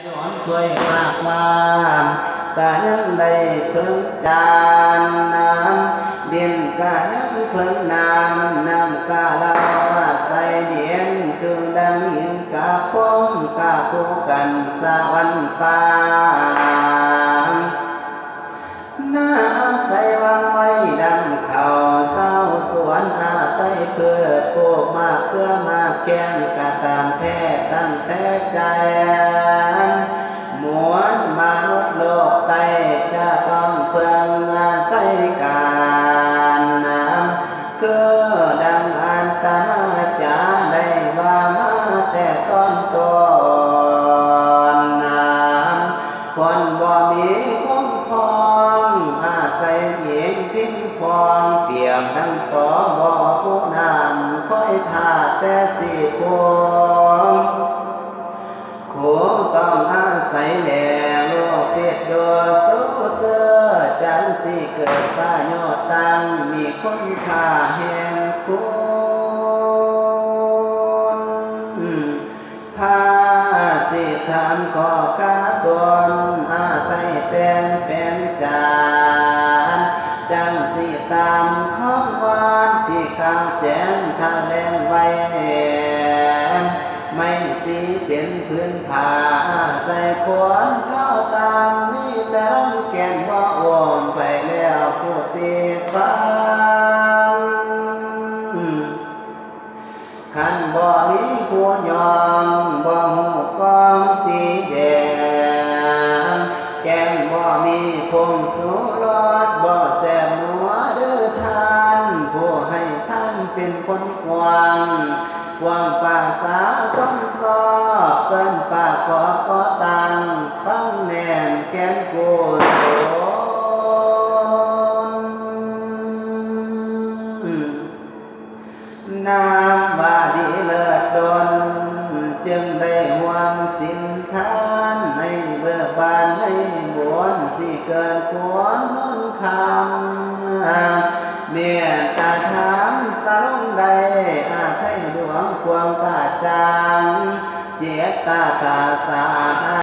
โดนถ้วยมากมากกะยังได้เพิ่งจานน้ำดินกะยังเพิ่งน้ำกะลาวใส่เดียนคือดังหินกะพงกะคู่กันสวรรค์ฟ้าหน้าใส่วางไว้ดำเข่าเศร้าสวนอาศัยเพื่อปลูกมากเครือมากแกงกะตามแท้ตั้งแต่ใจมวลมนุษย์โลกไตจะต้องเพิ่งอาศัยการน้ำคือดังอันตนาจาได้ว่ามาแต่ต้นต้นน้ำคนบ่มีคุ้มครองอาศัยหญิงพิงพองเปี่ยมดังต่อบ่อผู้น้ำคอยท่าแต่สีพวงคงต้องอาศัยแหล่โลกเสียดโดสู้เสื้อจังสิเกิดประโยชน์ตั้งมีคุณค่าแห่งคุณพาสิทำขอกาตนอาศัยแต่งแปลงจานจังสิตามข้องวานที่กลางแจ้งทะเลนไว้ไม่สีเป็นพื้นผ้าใส่ขวนเข้าตามมีแต่ลำแก่นว่าโอนไปแล้วผู้สิฟังขันบ่มีผู้ยองบ่หูกองสีแดงแกงบ่มีพงสุรสบ่แสบหัวเด้อท่านผู้ให้ท่านเป็นคนกว้างกว้างป่าสาสมสอบเส้นป่าขอตังฟังแน่นแกนกุศลน้ำว่าดีเลิศดลจึงได้ห่วงสินทานในเบิกบานในบวนสิเกินควรน้นคำเมียตาถามสลงใดอาไทยดวงควงกาจางเจตตาสา